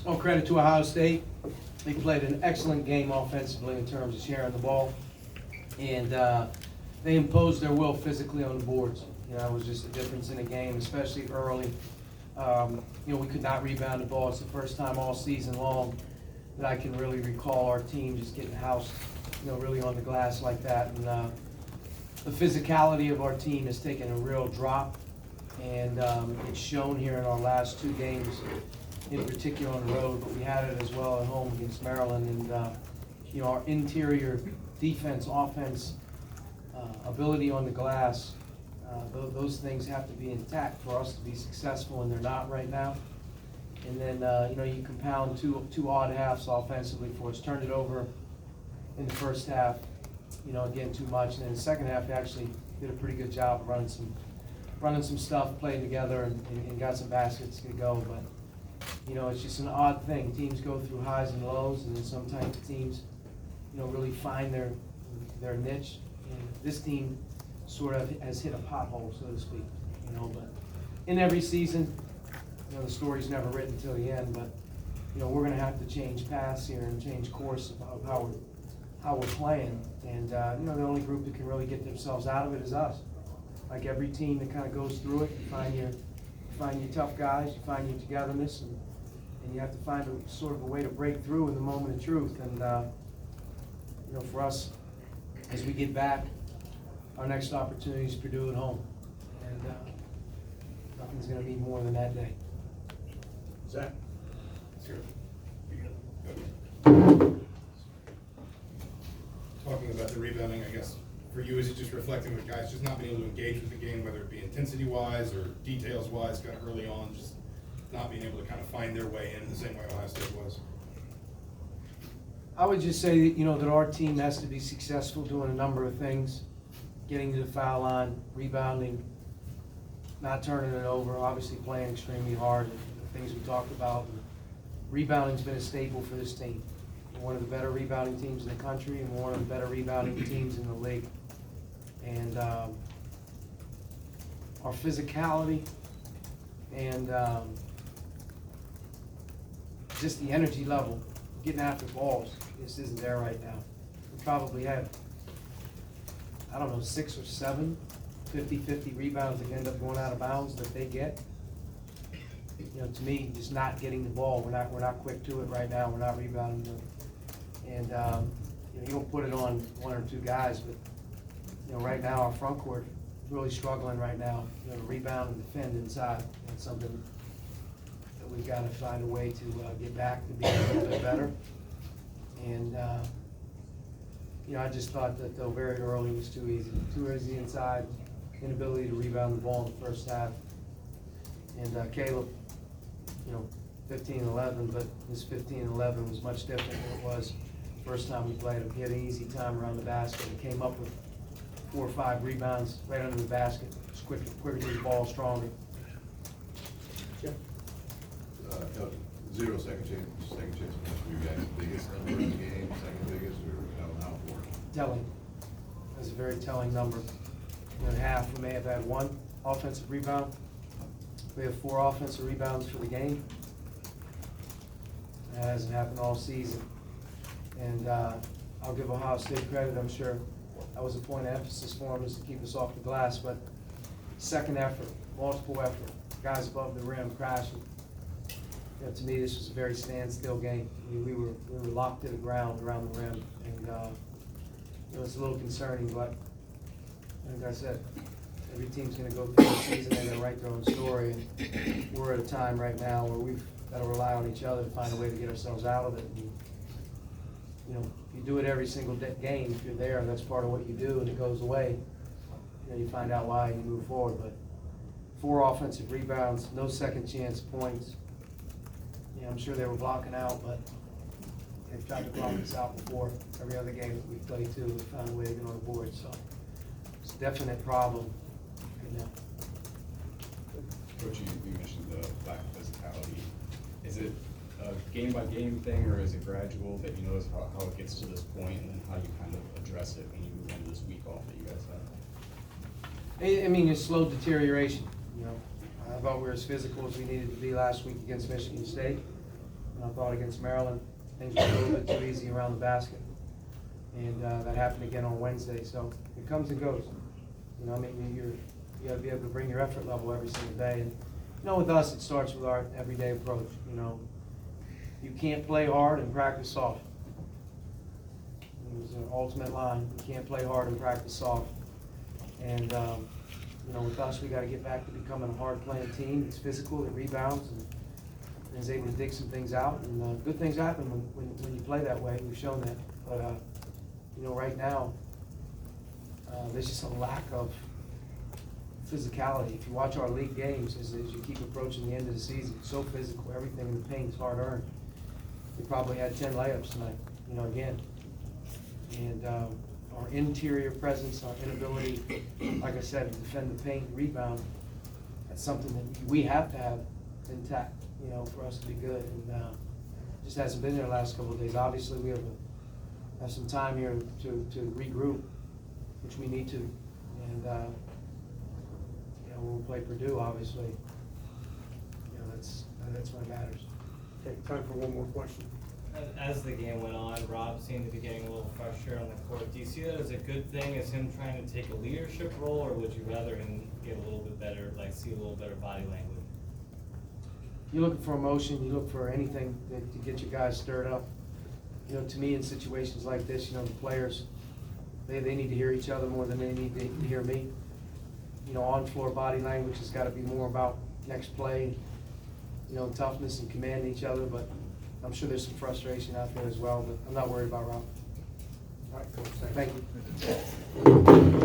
All credit to Ohio State. They played an excellent game offensively in terms of sharing the ball, and they imposed their will physically on the boards. You know, it was just a difference in the game, especially early. You know, we could not rebound the ball. It's the first time all season long that I can really recall our team just getting housed, you know, really on the glass like that. And the physicality of our team has taken a real drop, and it's shown here in our last two games, in particular on the road, but we had it as well at home against Maryland. And you know, our interior defense, offense, ability on the glass, those things have to be intact for us to be successful, and they're not right now. And then you know, you compound two odd halves offensively for us. Turned it over in the first half, you know, again too much, and then the second half we actually did a pretty good job of running some stuff, playing together, and got some baskets to go. But you know, it's just an odd thing. Teams go through highs and lows, and then sometimes teams, you know, really find their niche. And this team sort of has hit a pothole, so to speak. You know, but in every season, you know, the story's never written until the end. But you know, we're going to have to change paths here and change course of how we're playing. And you know, the only group that can really get themselves out of it is us. Like every team that kind of goes through it, you find your tough guys, you find your togetherness, and you have to find a sort of a way to break through in the moment of truth. And you know, for us, as we get back, our next opportunity is Purdue at home, and nothing's going to be more than that day. Zach? Sure. Talking about the rebounding, I guess, for you, is it just reflecting with guys just not being able to engage with the game, whether it be intensity-wise or details-wise, kind of early on, just not being able to kind of find their way in the same way Ohio State was? I would just say that, you know, that our team has to be successful doing a number of things: getting to the foul line, rebounding, not turning it over, obviously playing extremely hard, the things we talked about. Rebounding's been a staple for this team. We're one of the better rebounding teams in the country, and we're one of the better rebounding teams in the league. And our physicality and just the energy level, getting after balls, just isn't there right now. We probably have, I don't know, 6 or 7 50-50 rebounds that end up going out of bounds that they get. You know, to me, just not getting the ball. We're not quick to it right now. We're not rebounding them. And you know, you don't put it on 1 or 2 guys, but you know, right now our front court is really struggling right now. You know, to rebound and defend inside. That's something that we've got to find a way to get back to being a little bit better. And you know, I just thought that though very early was too easy inside, inability to rebound the ball in the first half. And Caleb, you know, 15-11, but his 15-11 was much different than it was the first time we played him. He had an easy time around the basket and came up with 4 or 5 rebounds right under the basket. Just quicker to the ball, stronger. Jeff? Coach, 0 second chance for you guys. Biggest number in the game, second biggest, or how important? Telling. That's a very telling number. In half, we may have had 1 offensive rebound. We have 4 offensive rebounds for the game. That hasn't happened all season. And I'll give Ohio State credit. I'm sure that was a point of emphasis for them, is to keep us off the glass. But second effort, multiple effort, guys above the rim crashing. You know, to me, this was a very standstill game. I mean, we were locked to the ground around the rim, and you know, it's a little concerning. But like I said, every team's going to go through the season, they're going to write their own story. And we're at a time right now where we've got to rely on each other to find a way to get ourselves out of it. And, you know, you do it every single game. If you're there, that's part of what you do, and it goes away. You know, you find out why and you move forward. But 4 offensive rebounds, no second chance points. You know, I'm sure they were blocking out, but they've tried to block us out before. Every other game that we've played too, we found a way to get on the board. So it's a definite problem right now. Coach, you mentioned the lack of physicality. Is it a game-by-game thing, or is it gradual that you notice how it gets to this point, and then how you kind of address it when you move into this week off that you guys have? I mean, it's slow deterioration. You know, I thought we were as physical as we needed to be last week against Michigan State. And I thought against Maryland, things were a little bit too easy around the basket. And that happened again on Wednesday, so it comes and goes. You know, I mean, you gotta be able to bring your effort level every single day. And, you know, with us, it starts with our everyday approach, you know. You can't play hard and practice soft. It was an ultimate line. You can't play hard and practice soft. And, you know, with us, we gotta get back to becoming a hard-playing team. It's physical, it rebounds, and is able to dig some things out. And good things happen when you play that way. We've shown that. But, you know, right now, there's just a lack of physicality. If you watch our league games, as you keep approaching the end of the season, it's so physical. Everything in the paint is hard-earned. We probably had 10 layups tonight, you know, again. And our interior presence, our inability, like I said, to defend the paint, rebound, that's something that we have to have intact, you know, for us to be good. And just hasn't been there the last couple of days. Obviously, we have some time here to regroup, which we need to. And, you know, we'll play Purdue, obviously. You know, that's what matters. Okay, time for one more question. As the game went on, Rob seemed to be getting a little fresher on the court. Do you see that as a good thing, as him trying to take a leadership role, or would you rather him get a little bit better, like see a little better body language? You're looking for emotion, you look for anything to get your guys stirred up. You know, to me, in situations like this, you know, the players, they need to hear each other more than they need to hear me. You know, on-floor body language has got to be more about next play, you know, toughness and commanding each other, but I'm sure there's some frustration out there as well, but I'm not worried about Rob. All right, Coach, thank you. Thank you.